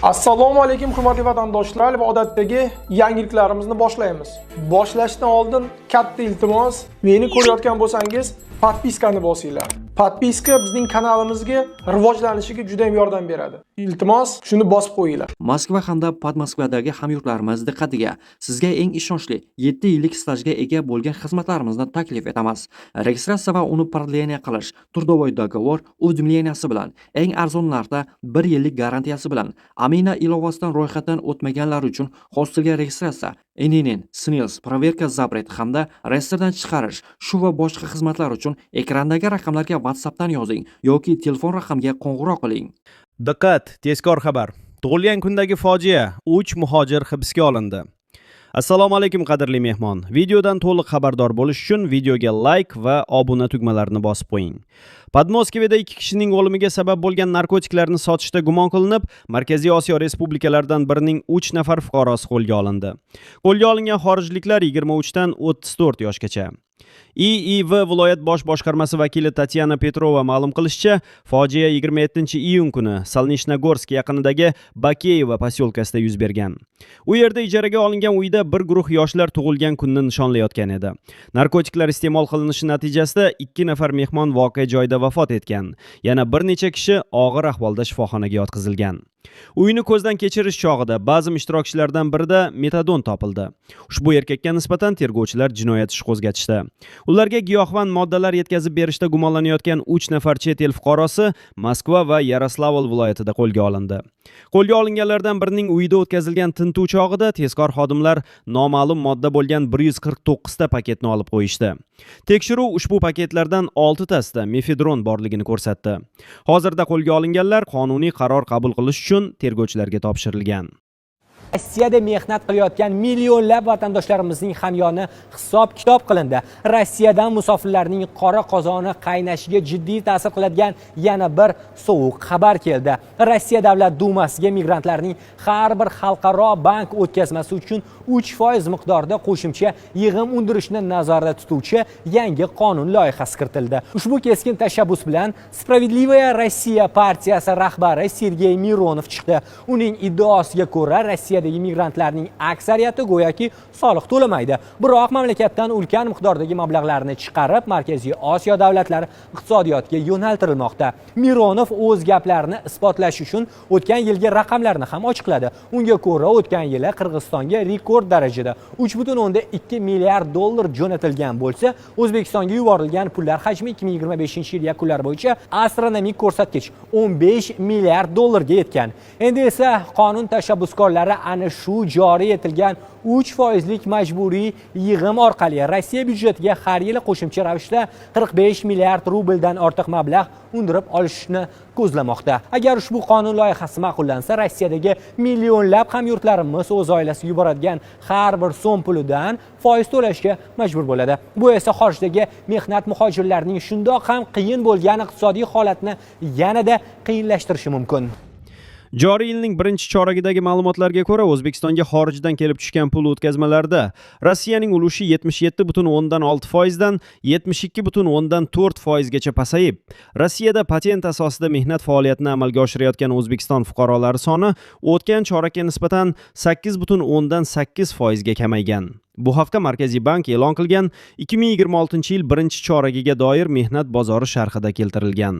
Assalomu alaykum hurmatli vatandoshlar va odatdagi yangiliklarimizni boshlaymiz. Boshlashdan oldin katta iltimos, meni ko'rayotgan bo'lsangiz, podpiskani bosinglar. Podpiska bizning kanalimizga rivojlanishiga juda ham yordam beradi. Iltimos, shuni bosib qo'yinglar. Moskva hamda Podmoskvadagi hamyurtlarimiz diqqatiga. Sizga eng ishonchli 7 yillik stajga ega bo'lgan xizmatlarimizni taklif etamiz. Registratsiya va uni продление qilish, трудовой договор, уведомленияsi bilan, eng arzon narxda 1 yillik garantiyasi bilan, Amina ilovasidan ro'yxatdan o'tmaganlar uchun hostelga registratsiya, INN, SNILS, proverka запрет hamda reyestrdan chiqarish, shu va boshqa xizmatlar uchun ekrandagi raqamlarga WhatsAppdan yozing yoki telefon raqamga qo'ng'iroq qiling. Diqqat, tezkor xabar. Tug'ilgan kundagi fojia, 3 muhojir hibsga olindi. Assalomu alaykum qadrli mehmon. Videodan to'liq xabardor bo'lish uchun videoga like va obuna tugmalarini bosib qo'ying. Podmoskvada 2 kishining o'limiga sabab bo'lgan narkotiklarni sotishda gumon qilinib, Markaziy Osiyo respublikalaridan birining 3 nafar fuqarosi qo'lga olindi. Qo'lga olingan xorijliklar 23 dan 34 yoshgacha. IIV viloyat bosh boshqarmasi vakili Tatyana Petrova ma'lum qilishicha, fojia 27-iyun kuni Salnishnogorsk yaqinidagi Bakeyeva posyolkasida yuz bergan. U yerda ijaraga olingan uyda bir guruh yoshlar tug'ilgan kunni nishonlayotgan edi. Narkotiklar iste'mol qilinishi natijasida 2 nafar mehmon voqea joyida vafot etgan. Yana bir necha kishi og'ir ahvolda shifoxonaga yotqizilgan. Uyni ko'zdan kechirish chog'ida ba'zi ishtirokchilardan birida metadon topildi. Ushbu erkakka nisbatan tergovchilar jinoyat ishi qo'zg'atishdi. Ularga giyohvand moddalar yetkazib berishda gumonlanayotgan 3 nafar chet el fuqarosi Moskva va Yaroslavl viloyatida qo'lga olindi. Qo'lga olinganlardan birining uyida o'tkazilgan tintuv chog'ida tezkor xodimlar noma'lum modda bo'lgan 149 ta paketni olib qo'yishdi. Tekshiruv ushbu paketlardan 6 tasida mefedron borligini ko'rsatdi. Hozirda qo'lga olinganlar qonuniy qaror qabul qilish uchun tergovchilarga topshirilgan. Rossiyada mehnat qilayotgan millionlab vatandoshlarimizning hamyoni hisob-kitob qilindi. Rossiyadan musofirlarning qora qozoni qaynashiga jiddiy ta'sir qiladigan yana bir sovuq xabar keldi. Rossiya Davlat dumasiga migrantlarning har bir xalqaro bank o'tkazmasi uchun 3% miqdorida qo'shimcha yig'im undirishni nazarda tutuvchi yangi qonun loyihasi kiritildi. Ushbu keskin tashabbus bilan Spravedlivaya Rossiya partiyasi rahbari Sergey Mironov chiqdi. Uning iddaosiga ko'ra, Rossiya migrantlarning aksariyati go'yoki soliq to'lamaydi. Biroq mamlakatdan ulkan miqdordagi mablag'larni chiqarib, Markaziy Osiyo davlatlari iqtisodiyotga yo'naltirilmoqda. Mironov o'z gaplarini isbotlash uchun o'tgan yilgi raqamlarni ham ochiqladi. Unga ko'ra, o'tgan yili Qirg'izistonga rekord darajada 3,2 milliard dollar jo'natilgan bo'lsa, O'zbekistonga yuborilgan pullar hajmi 2025-yil yakunlari bo'yicha astronomik ko'rsatkich 15 milliard dollarga yetgan. Endi esa qonun tashabbuskorlari ana shu joriy etilgan 3% majburiy yig'im orqali Rossiya byudjetiga har yili qo'shimcha ravishda 45 milliard rubldan ortiq mablag' undirib olishni ko'zlamoqda. Agar ushbu qonun loyihasi ma'qullansa, Rossiyadagi millionlab hamyurtlarimiz o'z oilasiga yuboradigan har bir so'm pulidan foiz to'lashga majbur bo'ladi. Bu esa xorijdagi mehnat muhojirlarining shundoq ham qiyin bo'lgan iqtisodiy holatni yanada qiyinlashtirishi mumkin. Joriy yilning birinchi choragidagi ma'lumotlarga ko'ra, O'zbekistonga xorijdan kelib tushgan pul o'tkazmalarida Rossiyaning ulushi 77,6% dan 72,4% gacha pasayib, Rossiyada patent asosida mehnat faoliyatini amalga oshirayotgan O'zbekiston fuqarolari soni o'tgan chorakka nisbatan 8,8% ga kamaygan. Bu haqda Markaziy bank e'lon qilgan 2026-yil birinchi choragiga doir mehnat bozori sharhida keltirilgan.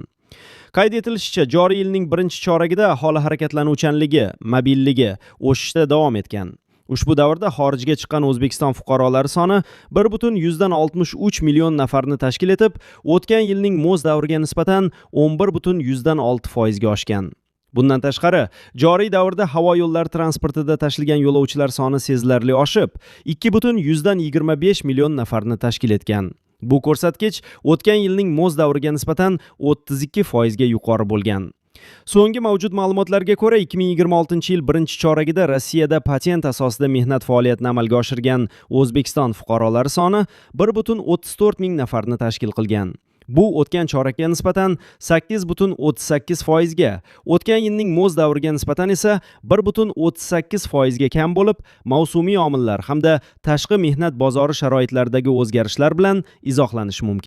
Qayd etilishicha, joriy yilning birinchi choragida aholi harakatlanuvchanligi, mobilligi o'sishda davom etgan. Ushbu davrda xorijga chiqqan O'zbekiston fuqarolari soni 1,63 million nafarni tashkil etib, o'tgan yilning mo'z davriga nisbatan 11,6% ga oshgan. Bundan tashqari, joriy davrda havo yo'llari transportida tashilgan yo'lovchilar soni sezilarli oshib, 2,25 million nafarni tashkil etgan. Bu ko'rsatkich o'tgan yilning mo'z davriga nisbatan 32% ga yuqori bo'lgan. So'nggi mavjud ma'lumotlarga ko'ra, 2026-yil birinchi choragida Rossiyada patent asosida mehnat faoliyatini amalga oshirgan O'zbekiston fuqarolari soni 1,34 ming nafarni tashkil qilgan. Bu o'tgan chorakka nisbatan 8,38% ga, o'tgan yilning mo'z davriga nisbatan esa 1,38% ga kam bo'lib, mavsumiy omillar hamda tashqi mehnat bozori sharoitlaridagi o'zgarishlar bilan izohlanishi mumkin.